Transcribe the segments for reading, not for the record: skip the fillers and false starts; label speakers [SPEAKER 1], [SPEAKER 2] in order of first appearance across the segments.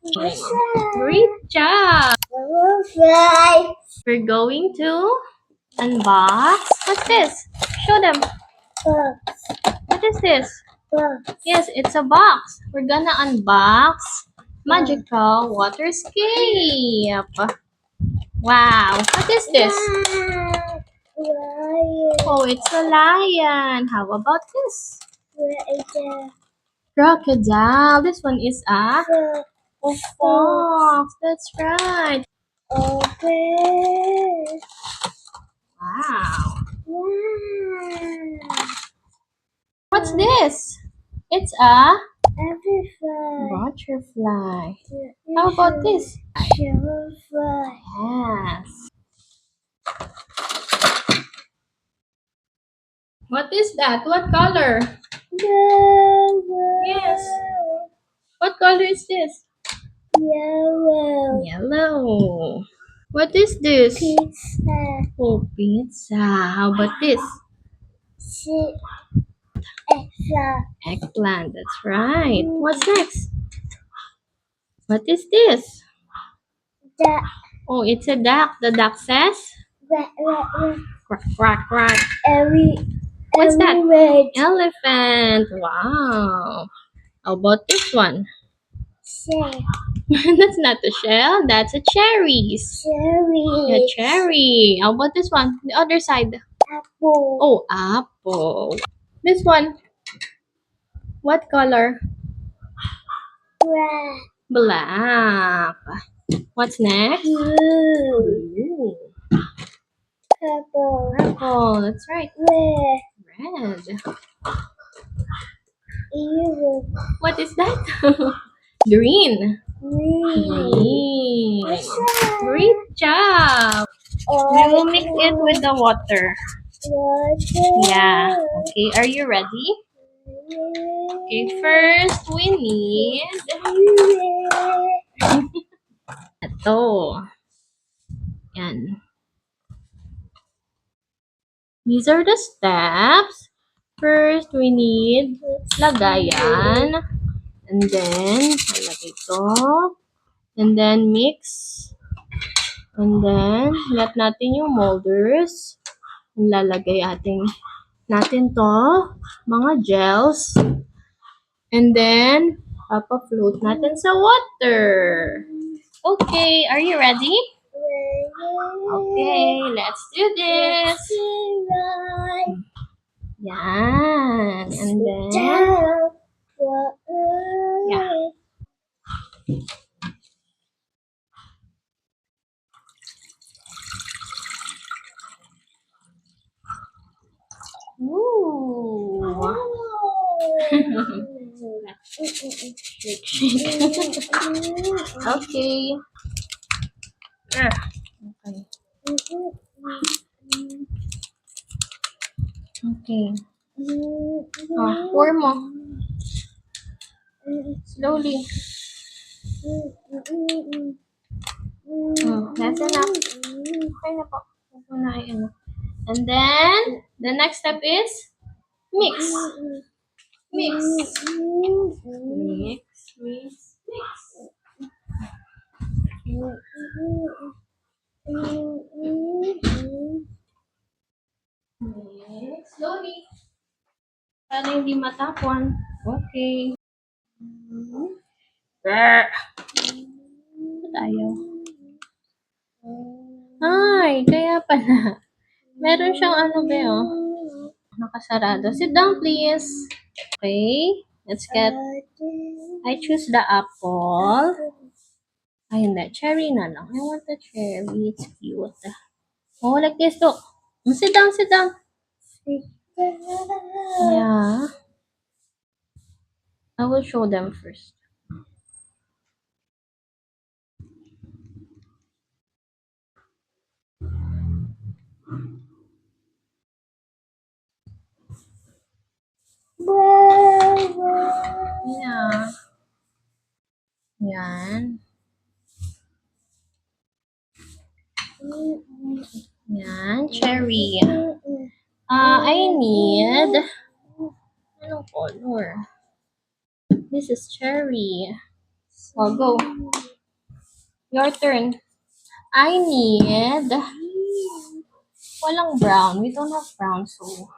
[SPEAKER 1] Great job! We're going to unbox. What's this? Show them. What is this? Yes, it's a box. We're gonna unbox Magical Waterscape. Wow, what is this? Oh, it's a lion. How about this? Crocodile. This one is a fox. That's right. Wow. What's this? It's a butterfly. How about this? Yes. What is that? What color? Yes. What color is this? Yellow. What is this? Oh, pizza. How about this? Eggplant. That's right. What's next? What is this? Oh, it's a duck. The duck says quack, quack, quack. What's that? Elephant. Wow. How about this one? That's not a shell. That's a cherries. A cherry. How about this one? The other side. Oh, apple. This one. What color? Black. What's next? Blue. Purple. That's right. Red. What is that? Green. Green. Great job. We will mix it with the water. Yeah. Okay, are you ready? Okay, first we need ito. Yan. These are the steps. First, we need lagayan. And then, lalagay ito. And then, mix. And then, let natin yung molders. Lalagay natin to, mga gels. And then, papa-float natin sa water. Okay, are you ready? Okay, let's do this. Yan. And then, yeah. Ooh. Shake, shake. Okay. Ah, okay. Okay. Oh, pour mo. Slowly. That's enough. Okay na po. Huwag mo na ano. And then, the next step is mix. Mix. Mix, mix, mix. Mix. Slowly. Para hindi matapon. Okay. Ba't ayaw? Ay, kaya pala. Meron siyang ano ba yun? Nakasarado. Sit down, please. Okay. Let's get... I choose the apple. Ay, hindi. Cherry na lang. I want the cherry. It's cute. Oh, like this. Look. Sit down, sit down. Yeah. I will show them first. Yeah. Yan. Yan. Cherry. I need... Anong color? This is cherry. Oh, go. Your turn. I need... Walang brown. We don't have brown, so...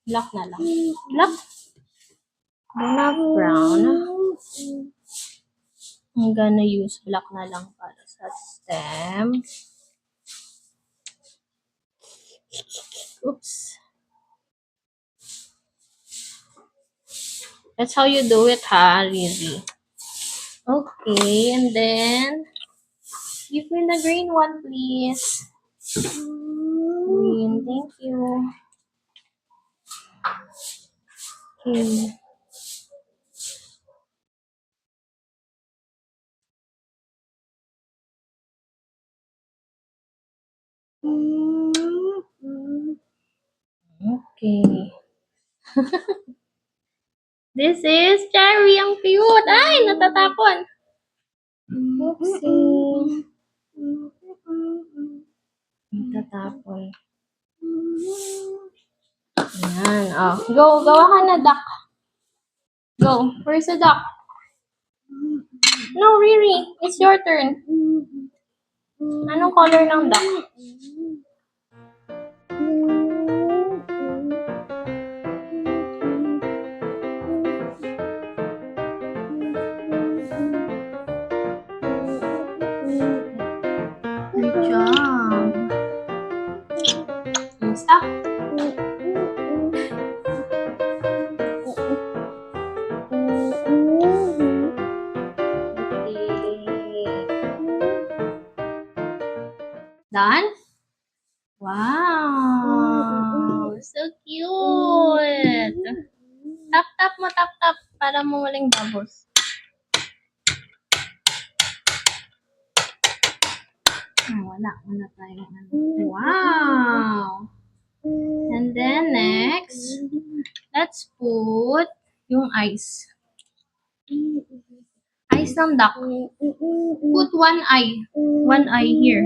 [SPEAKER 1] Black na lang. Black? Don't have brown. I'm gonna use black na lang para sa stem. Oops. That's how you do it, ha, Lizzie. Okay, and then give me the green one, please. Green, thank you. Okay. Okay. This is cherry. Ang cute. Ay, natatapon. Oopsie. Natatapon. Ayan. Oh, go. Gawa ka na, duck. Go. Where's the duck? No, Riri. It's your turn. Anong color ng duck? Good job. Stop. Done? Wow! So cute! Tap-tap mo, tap-tap para mumuling bubbles. Wala tayong ano. Wow! And then next, let's put yung eyes. Eyes ng duck. Put one eye. One eye here.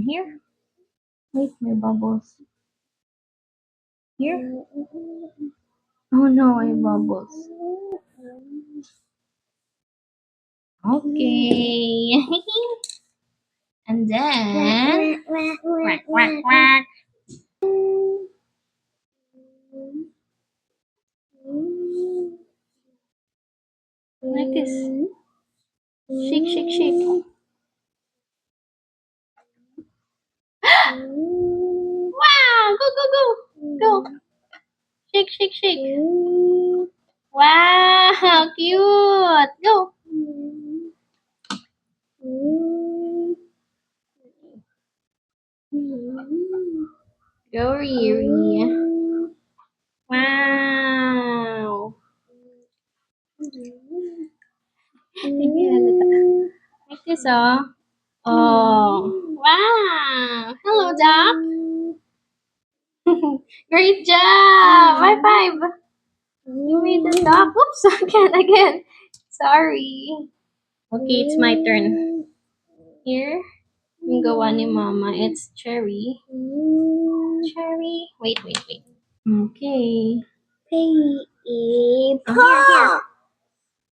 [SPEAKER 1] Here? Wait, may bubbles. Here? Oh no, may bubbles. Okay. And then, quack, quack, quack. Like this. Shake, shake, shake. Wow! Go, go, go! Go! Shake, shake, shake. Wow! Cute! Go! Go, Riri. Wow! Like this, oh. Oh. Wow! Hello, Doc. Great job! High five! You made the duck. Oops, again. Sorry. Okay, it's my turn. Here, yung gawa ni Mama, it's cherry. Cherry. Wait. Okay. Here.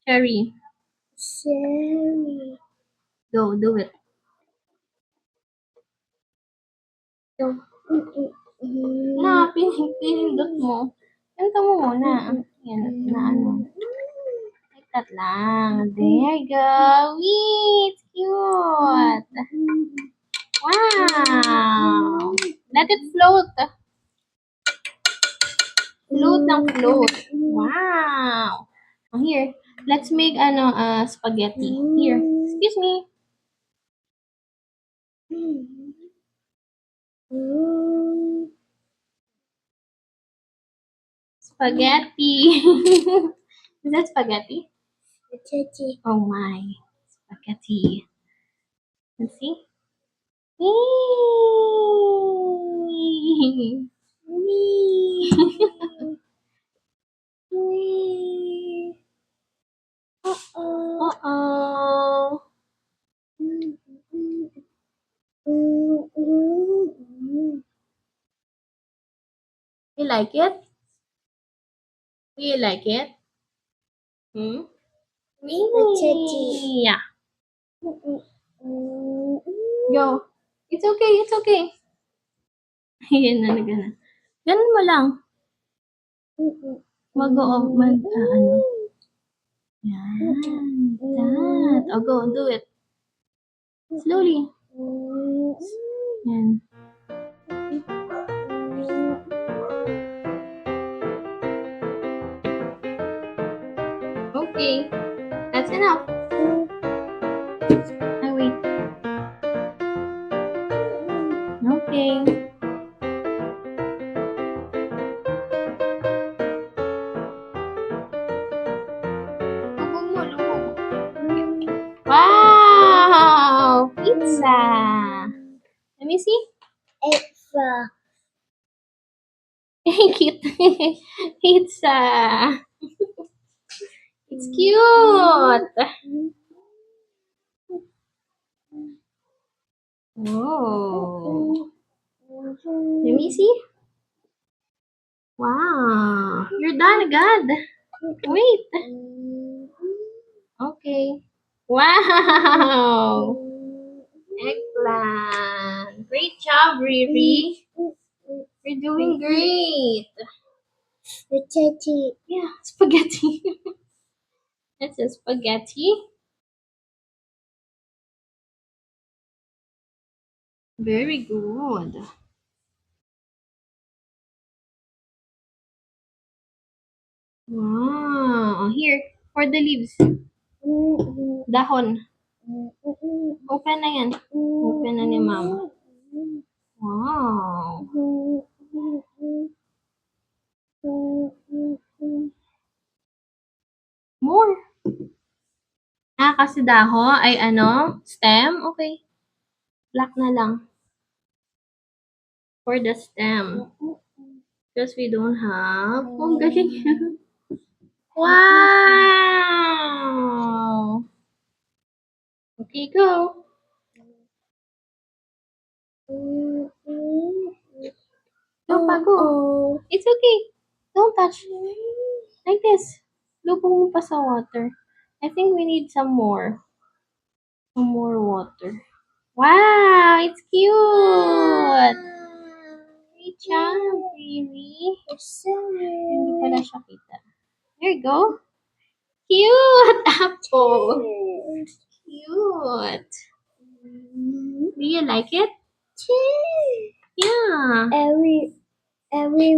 [SPEAKER 1] Cherry. Go, do it. Go. Na, pinindot mo. Ganito mo muna. Yan, na ano. Like that lang. There you go. Wee, it's cute. Wow. Let it float. Float ng float. Wow. Here, let's make spaghetti. Here, excuse me. Spaghetti. Is that spaghetti? Oh my. Spaghetti. Let's see. Wee. Wee. Uh-oh. You like it? Do you like it? Hmm?
[SPEAKER 2] Teddy.
[SPEAKER 1] Yeah. Go. It's okay, it's okay. Yan na, na. Ganun mo lang. Ano. Yan. That. Oh, go, do it. Slowly. Yan. Okay. That's enough. I wait. Okay. Lubog mo, lubog. Wow! Pizza! Let me see. Cute. Pizza. It's cute. Oh. Let me see. Wow. You're done agad. Wait. Okay. Wow. Eggplant. Great job, Riri. You're doing great.
[SPEAKER 2] Teddy.
[SPEAKER 1] Yeah, spaghetti. That's a spaghetti. Very good. Wow. Here, for the leaves. Dahon. Open na yan. Open na ni Mama. Wow. More. Kasi daho ay ano? Stem? Okay. Black na lang. For the stem. Because we don't have. Oh, galing. Wow. Okay, go. Go pa, go. It's okay. Don't touch. Like this. Lubog mo pa sa water. I think we need some more. Some more water. Wow, it's cute. Great job, baby. Hindi pala siya kita. There you go. Cute apple. Cute. Do you like it? Yeah.
[SPEAKER 2] Every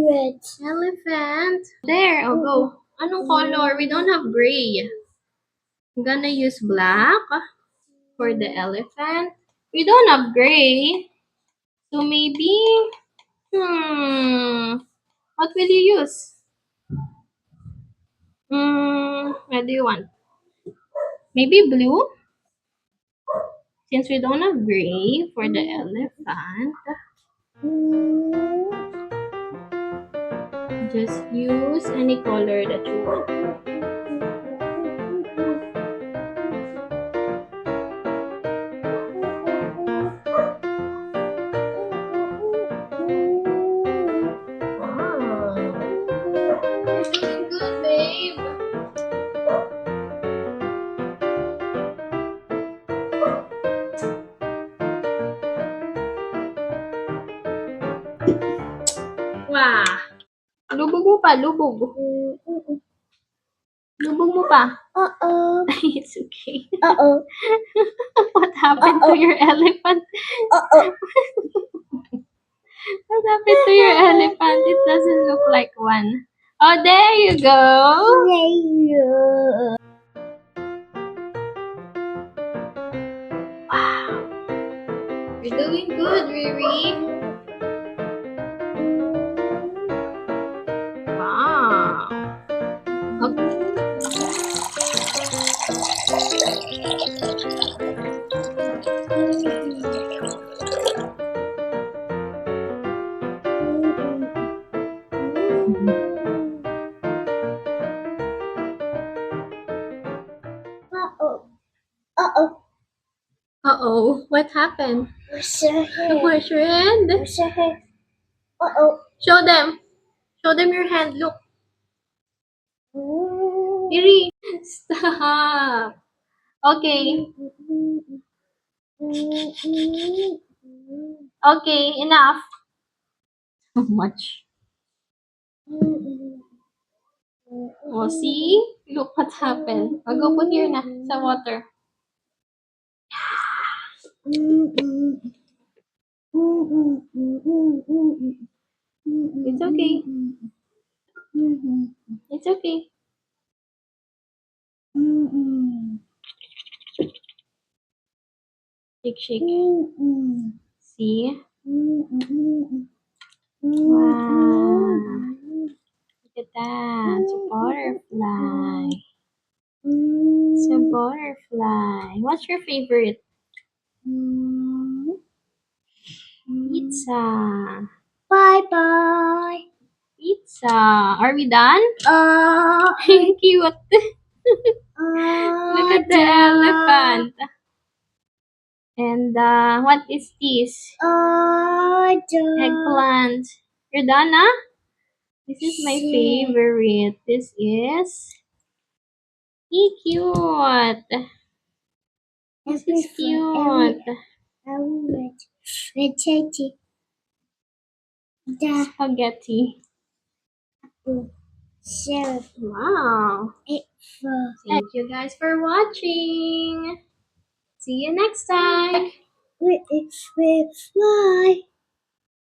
[SPEAKER 2] red.
[SPEAKER 1] Elephant. There, oh go. Anong color? We don't have gray. I'm gonna use black for the elephant. We don't have gray. So maybe, what will you use? What do you want? Maybe blue? Since we don't have gray for the elephant, just use any color that you want. Wow. You're doing good, babe. Wow. Lubog mo pa, lubog. Lubog mo pa. It's okay. What happened to your elephant? What happened to your elephant? It doesn't look like one. Oh, there you go. Wow. You're doing good, Riri. Wow. Uh-oh. What happened?
[SPEAKER 2] Where's your hand?
[SPEAKER 1] Where's your hand?
[SPEAKER 2] Where's your hand?
[SPEAKER 1] Show them. Show them your hand. Look. Riri. Stop. Okay. Okay, enough. So much. Oh, see? Look what happened. I'll go put here na sa water. It's okay. It's okay. Shake, shake. See? Wow. Look at that. It's a butterfly. It's a butterfly. What's your favorite? Pizza.
[SPEAKER 2] Bye-bye.
[SPEAKER 1] Pizza. Are we done? Cute. Look at the elephant. And what is this? Eggplant. You're done, huh? This is my favorite. This is cute. This is cute. Spaghetti. Wow. Thank you guys for watching. See you next time.
[SPEAKER 2] Bye.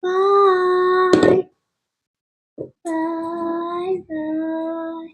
[SPEAKER 2] Bye. Bye. Bye.